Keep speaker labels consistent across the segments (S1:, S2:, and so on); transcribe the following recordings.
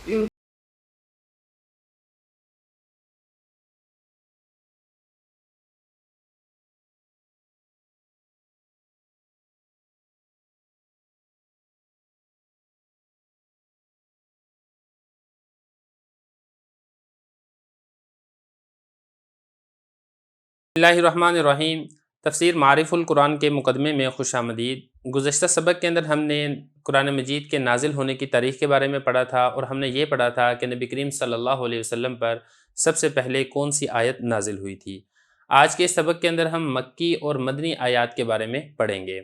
S1: बिस्मिल्लाहिर्रहमानिर्रहीम। तफसीर मारिफ़ उल कुरान के मुकदमे में खुश आमदीद। गुज़श्ता सबक के अंदर हमने कुरान मजीद के नाजिल होने की तारीख़ के बारे में पढ़ा था और हमने ये पढ़ा था कि नबी करीम सल्लल्लाहु अलैहि वसल्लम पर सबसे पहले कौन सी आयत नाजिल हुई थी। आज के इस सबक के अंदर हम मक्की और मदनी आयात के बारे में पढ़ेंगे।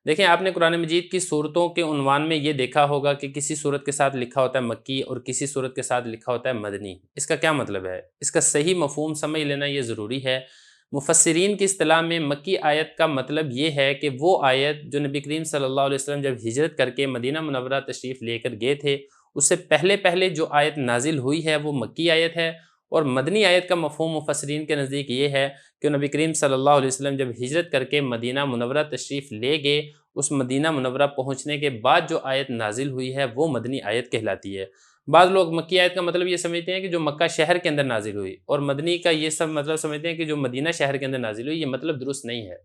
S1: देखें, आपने कुरान मजीद की सूरतों के उन्वान में ये देखा होगा कि किसी सूरत के साथ लिखा होता है मक्की और किसी सूरत के साथ लिखा होता है मदनी। इसका क्या मतलब है? इसका सही मफ़हूम समझ लेना ये ज़रूरी है। मुफस्सिरीन की इस्तिलाह में मक्की आयत का मतलब ये है कि वो आयत जो नबी करीम सल्लल्लाहु अलैहि वसल्लम जब हिजरत करके मदीना मुनव्वरा तशरीफ़ लेकर गए थे, उससे पहले पहले जो आयत नाजिल हुई है वो मक्की आयत है। और मदनी आयत का मफ़हूम मुफस्सिरीन के नज़दीक ये है कि नबी करीम सल्लल्लाहु अलैहि वसल्लम जब हिजरत करके मदीना मुनव्वरा तशरीफ़ ले गए, उस मदीना मुनव्वरा पहुँचने के बाद जो आयत नाजिल हुई है वो मदनी आयत कहलाती है। बाद लोग मक्की आयत का मतलब ये समझते हैं कि जो मक्का शहर के अंदर नाजिल हुई, और मदनी का ये सब मतलब समझते हैं कि जो मदीना शहर के अंदर नाजिल हुई। ये मतलब दुरुस्त नहीं है,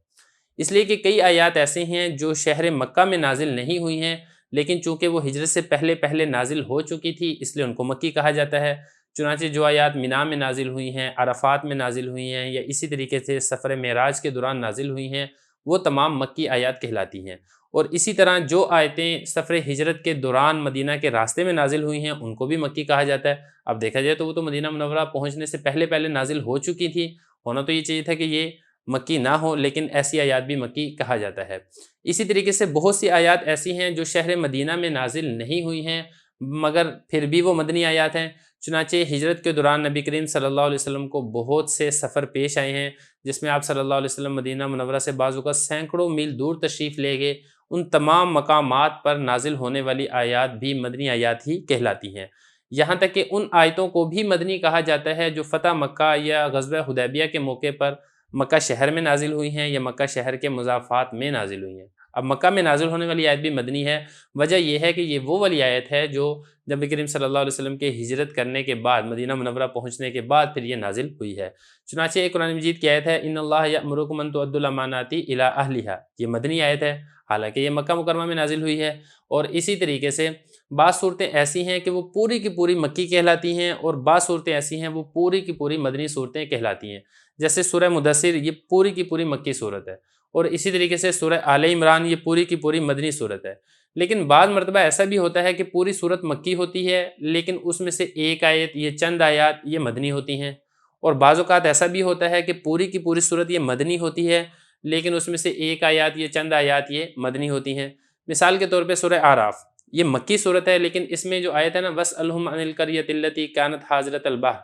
S1: इसलिए कि कई आयात ऐसे हैं जो शहर मक्का में नाजिल नहीं हुई हैं, लेकिन चूँकि वो हिजरत से पहले पहले नाजिल हो चुकी थी इसलिए उनको मक्की कहा जाता है। चुनांचे जो आयात मिना में नाजिल हुई हैं, अराफात में नाजिल हुई हैं, या इसी तरीके से सफ़र मेराज के दौरान नाजिल हुई हैं, वो तमाम मक्की आयात कहलाती हैं। और इसी तरह जो आयतें सफ़र हिजरत के दौरान मदीना के रास्ते में नाजिल हुई हैं उनको भी मक्की कहा जाता है। अब देखा जाए तो वो तो मदीना मुनव्वरा पहुँचने से पहले पहले नाजिल हो चुकी थी। होना तो ये चाहिए था कि ये मक्की ना हो, लेकिन ऐसी आयात भी मक्की कहा जाता है। इसी तरीके से बहुत सी आयात ऐसी हैं जो शहर मदीना में नाजिल नहीं हुई हैं, मगर फिर भी वो मदनी आयात हैं। चुनांचे हिजरत के दौरान नबी करीम सल्लल्लाहु अलैहि वसल्लम को बहुत से सफ़र पेश आए हैं, जिसमें आप सल्लल्लाहु अलैहि वसल्लम मदीना मुनव्वरा से बाज़ औक़ात सैकड़ों मील दूर तशरीफ़ ले गए। उन तमाम मकामात पर नाजिल होने वाली आयात भी मदनी आयात ही कहलाती हैं। यहाँ तक कि उन आयतों को भी मदनी कहा जाता है जो फ़तह मक्का या ग़ज़वा हुदैबिया के मौके पर मक्का शहर में नाजिल हुई हैं या मक्का शहर के मुज़ाफ़ात में नाजिल हुई हैं। अब मक्का में नाजिल होने वाली आयत भी मदनी है। वजह यह है कि ये वो वाली आयत है जो नबी करीम सल्लल्लाहु अलैहि वसल्लम के हिजरत करने के बाद मदीना मुनव्वरा पहुँचने के बाद फिर ये नाजिल हुई है। चुनांचे एक कुरान मजीद की आयत है, इन्नल्लाह यअमुरुकुम अन तुअद्दुल अमानाति इला अहलिहा। ये मदनी आयत है, हालांकि ये मक्का मुकरमा में नाजिल हुई है। और इसी तरीके से बाज़ सूरतें ऐसी हैं कि वो पूरी की पूरी मक्की कहलाती हैं, और बाज़ सूरतें ऐसी हैं वो पूरी की पूरी मदनी सूरतें कहलाती हैं। जैसे सूरह मुदस्सिर, ये पूरी की पूरी मक्की सूरत है। और इसी तरीके से सूरह आले इमरान, ये पूरी की पूरी मदनी सूरत है। लेकिन बाद मरतबा ऐसा भी होता है कि पूरी सूरत मक्की होती है, लेकिन उसमें से एक आयत, ये चंद आयात ये मदनी होती हैं। और बाज़ औक़ात ऐसा भी होता है कि पूरी की पूरी सूरत ये मदनी होती है, लेकिन उसमें से एक आयत, ये चंद आयात ये मदनी होती हैं। मिसाल के तौर पे सूरह आराफ, ये मक्की सूरत है, लेकिन इसमें जो आयत है ना, वस्अलहुम अनिल क़र्यतिल्लती कानत हाज़िरतल बहर,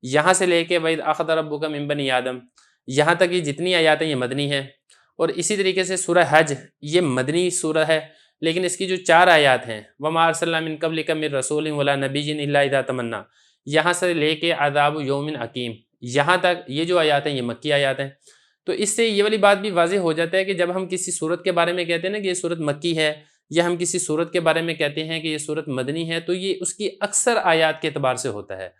S1: यहाँ से लेके वइज़ अख़ज़ रब्बुका मिन बनी आदम, यहाँ तक ये जितनी आयतें ये मदनी हैं। और इसी तरीके से सूरह हज, ये मदनी सूरह है, लेकिन इसकी जो 4 आयत हैं, वमा अरसलना मिन क़ब्लिका मिन रसूलिन वला नबिय्यिन इल्ला इज़ा तमन्ना, यहाँ से लेके अज़ाबु यौमिन अकीम, यहाँ तक ये जो आयत हैं ये मक्की आयत हैं। तो इससे ये वाली बात भी वाज़ेह हो जाता है कि जब हम किसी सूरत के बारे में कहते हैं ना कि ये सूरत मक्की है, या हम किसी सूरत के बारे में कहते हैं कि ये सूरत मदनी है, तो ये उसकी अक्सर आयत के एतबार से होता है।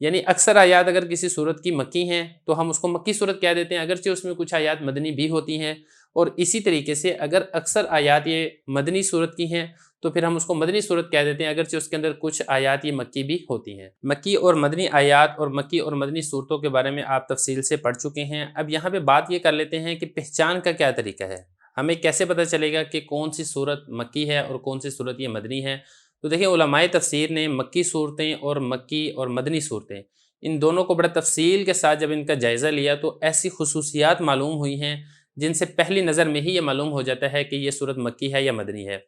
S1: यानी अक्सर आयत अगर किसी सूरत की मक्की हैं तो हम उसको मक्की सूरत कह देते हैं, अगरचे उसमें कुछ आयत मदनी भी होती हैं। और इसी तरीके से अगर अक्सर आयत ये मदनी सूरत की हैं तो फिर हम उसको मदनी सूरत कह देते हैं, अगरचे उसके अंदर कुछ आयत ये मक्की भी होती हैं। मक्की और मदनी आयत और मक्की और मदनी सूरतों के बारे में आप तफसील से पढ़ चुके हैं। अब यहाँ पे बात ये कर लेते हैं कि पहचान का क्या तरीका है, हमें कैसे पता चलेगा कि कौन सी सूरत मक्की है और कौन सी सूरत ये मदनी है। तो देखिए, उलमाए तफसीर ने मक्की सूरतें और मक्की और मदनी सूरतें, इन दोनों को बड़ा तफसील के साथ जब इनका जायज़ा लिया तो ऐसी खुसूसियात मालूम हुई हैं जिनसे पहली नज़र में ही ये मालूम हो जाता है कि ये सूरत मक्की है या मदनी है।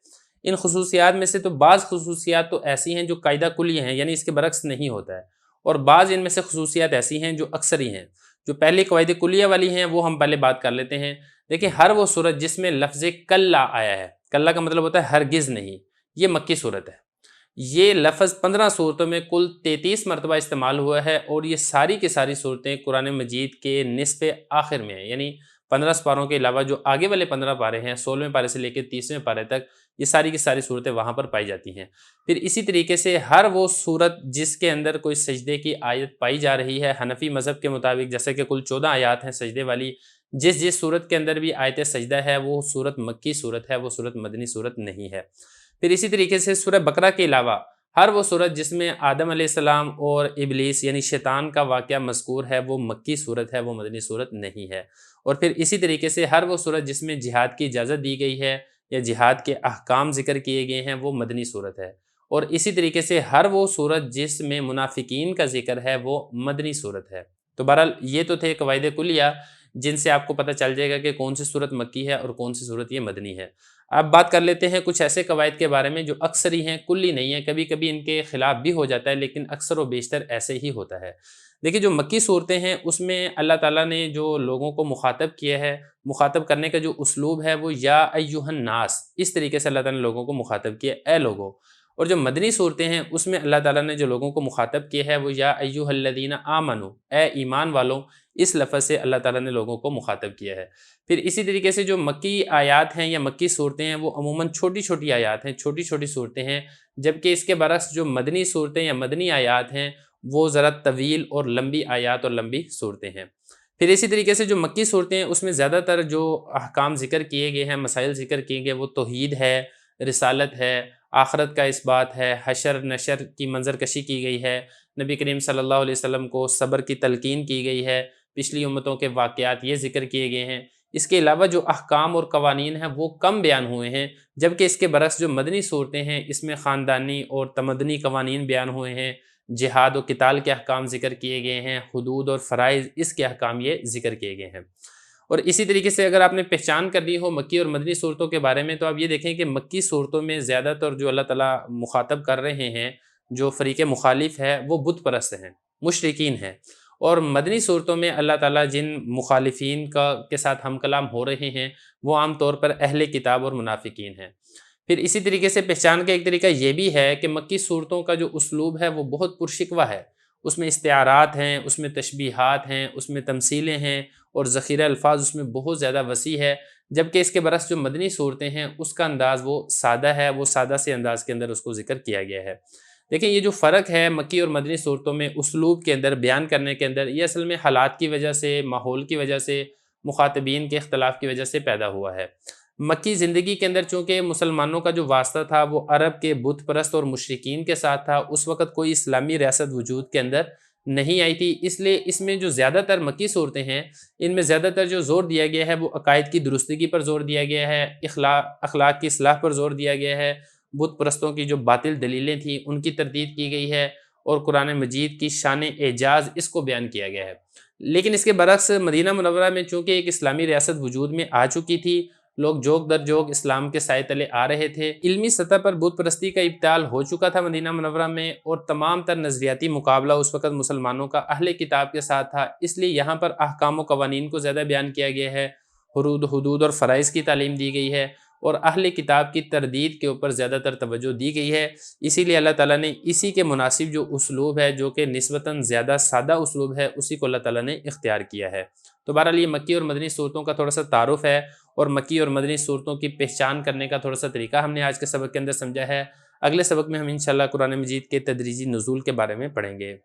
S1: इन खुसूसियात में से तो बाज़ खुसूसियात तो ऐसी हैं जो कायदा कुली हैं, यानी इसके बरक्स नहीं होता है, और बाज़ इनमें से खुसूसियात ऐसी हैं जो अक्सरी हैं। जो पहली कवायद कुलिया वाली हैं वो हम पहले बात कर लेते हैं। देखिए, हर वो सूरत जिसमें लफ्ज़ कल्ला आया है, कल्ला का मतलब होता है हरगिज़ नहीं, ये मक्की सूरत है। ये लफ्ज़ 15 सूरतों में कुल 33 मरतबा इस्तेमाल हुआ है, और ये सारी की सारी सूरतें कुरान मजीद के निस्फ़े आखिर में हैं, यानी 15 पारों के अलावा जो आगे वाले 15 पारे हैं, 16वें पारे से लेकर 30वें पारे तक, یہ ساری کی ساری صورتیں وہاں پر پائی جاتی ہیں۔ پھر اسی طریقے سے ہر وہ صورت جس کے اندر کوئی سجدے کی آیت پائی جا رہی ہے، حنفی مذہب کے مطابق جیسے کہ کل 14 آیات ہیں سجدے والی، جس صورت کے اندر بھی آیت سجدہ ہے وہ صورت مکی صورت ہے، وہ صورت مدنی صورت نہیں ہے۔ پھر اسی طریقے سے سورہ بقرہ کے علاوہ ہر وہ صورت جس میں آدم علیہ السلام اور ابلیس یعنی شیطان کا واقعہ مذکور ہے وہ مکی صورت ہے، وہ مدنی صورت نہیں ہے۔ اور پھر اسی طریقے سے ہر وہ صورت جس میں جہاد کی اجازت دی گئی ہے یا جہاد کے احکام ذکر کیے گئے ہیں وہ مدنی صورت ہے۔ اور اسی طریقے سے ہر وہ صورت جس میں منافقین کا ذکر ہے وہ مدنی صورت ہے۔ تو بہرحال یہ تو تھے قواعد کلیہ جن سے آپ کو پتہ چل جائے گا کہ کون سی صورت مکی ہے اور کون سی صورت یہ مدنی ہے۔ اب بات کر لیتے ہیں کچھ ایسے قواعد کے بارے میں جو اکثر ہی ہیں، کلی نہیں ہیں، کبھی کبھی ان کے خلاف بھی ہو جاتا ہے لیکن اکثر و بیشتر ایسے ہی ہوتا ہے۔ دیکھیے جو مکی صورتیں ہیں اس میں اللہ تعالیٰ نے جو لوگوں کو مخاطب کیا ہے، مخاطب کرنے کا جو اسلوب ہے وہ یا ایھا الناس، اس طریقے سے اللہ تعالیٰ نے لوگوں کو مخاطب کیا، اے لوگوں۔ اور جو مدنی صورتیں ہیں اس میں اللہ تعالیٰ نے جو لوگوں کو مخاطب کیا ہے وہ یا ایھا الذین آمنوا، اے ایمان والوں، اس لفظ سے اللہ تعالیٰ نے لوگوں کو مخاطب کیا ہے۔ پھر اسی طریقے سے جو مکی آیات ہیں یا مکی صورتیں ہیں وہ عموماً چھوٹی چھوٹی آیات ہیں، چھوٹی چھوٹی صورتیں ہیں، جبکہ اس کے برعکس جو مدنی صورتیں یا مدنی آیات ہیں وہ ذرا طویل اور لمبی آیات اور لمبی صورتیں ہیں۔ پھر اسی طریقے سے جو مکی صورتیں ہیں اس میں زیادہ تر جو احکام ذکر کیے گئے ہیں، مسائل ذکر کیے گئے وہ توحید ہے، رسالت ہے، آخرت کا اس بات ہے، حشر نشر کی منظر کشی کی گئی ہے، نبی کریم صلی اللہ علیہ وسلم کو صبر کی تلقین کی گئی ہے، پچھلی امتوں کے واقعات یہ ذکر کیے گئے ہیں۔ اس کے علاوہ جو احکام اور قوانین ہیں وہ کم بیان ہوئے ہیں، جبکہ اس کے برعکس جو مدنی صورتیں ہیں اس میں خاندانی اور تمدنی قوانین بیان ہوئے ہیں، جہاد و قتال کے احکام ذکر کیے گئے ہیں، حدود اور فرائض اس کے احکام یہ ذکر کیے گئے ہیں۔ اور اسی طریقے سے اگر آپ نے پہچان کرنی ہو مکی اور مدنی صورتوں کے بارے میں تو آپ یہ دیکھیں کہ مکی صورتوں میں زیادہ تر جو اللہ تعالیٰ مخاطب کر رہے ہیں، جو فریق مخالف ہے وہ بت پرست ہیں، مشرکین ہیں۔ اور مدنی صورتوں میں اللہ تعالیٰ جن مخالفین کے ساتھ ہم کلام ہو رہے ہیں وہ عام طور پر اہل کتاب اور منافقین ہیں۔ پھر اسی طریقے سے پہچان کا ایک طریقہ یہ بھی ہے کہ مکی صورتوں کا جو اسلوب ہے وہ بہت پرشکوہ ہے، اس میں استعارات ہیں، اس میں تشبیہات ہیں، اس میں تمثیلیں ہیں اور ذخیرہ الفاظ اس میں بہت زیادہ وسیع ہے، جبکہ اس کے برعکس جو مدنی صورتیں ہیں اس کا انداز وہ سادہ ہے، وہ سادہ سے انداز کے اندر اس کو ذکر کیا گیا ہے۔ دیکھیں یہ جو فرق ہے مکی اور مدنی صورتوں میں اسلوب کے اندر، بیان کرنے کے اندر، یہ اصل میں حالات کی وجہ سے، ماحول کی وجہ سے، مخاطبین کے اختلاف کی وجہ سے پیدا ہوا ہے۔ مکی زندگی کے اندر چونکہ مسلمانوں کا جو واسطہ تھا وہ عرب کے بت پرست اور مشرکین کے ساتھ تھا، اس وقت کوئی اسلامی ریاست وجود کے اندر نہیں آئی تھی، اس لیے اس میں جو زیادہ تر مکی صورتیں ہیں ان میں زیادہ تر جو زور دیا گیا ہے وہ عقائد کی درستگی پر زور دیا گیا ہے، اخلاق کی اصلاح پر زور دیا گیا ہے، بت پرستوں کی جو باطل دلیلیں تھیں ان کی تردید کی گئی ہے، اور قرآن مجید کی شان اعجاز اس کو بیان کیا گیا ہے۔ لیکن اس کے برعکس مدینہ منورہ میں چونکہ ایک اسلامی ریاست وجود میں آ چکی تھی، لوگ جوگ در جوگ اسلام کے سائے تلے آ رہے تھے، علمی سطح پر بت پرستی کا ابطال ہو چکا تھا مدینہ منورہ میں، اور تمام تر نظریاتی مقابلہ اس وقت مسلمانوں کا اہل کتاب کے ساتھ تھا، اس لیے یہاں پر احکام و قوانین کو زیادہ بیان کیا گیا ہے، حدود اور فرائض کی تعلیم دی گئی ہے، اور اہل کتاب کی تردید کے اوپر زیادہ تر توجہ دی گئی ہے۔ اسی لیے اللہ تعالیٰ نے اسی کے مناسب جو اسلوب ہے، جو کہ نسبتاً زیادہ سادہ اسلوب ہے، اسی کو اللہ تعالیٰ نے اختیار کیا ہے۔ تو بہرحال یہ مکی اور مدنی صورتوں کا تھوڑا سا تعارف ہے، اور مکی اور مدنی صورتوں کی پہچان کرنے کا تھوڑا سا طریقہ ہم نے آج کے سبق کے اندر سمجھا ہے۔ اگلے سبق میں ہم انشاءاللہ قرآن مجید کے تدریجی نزول کے بارے میں پڑھیں گے۔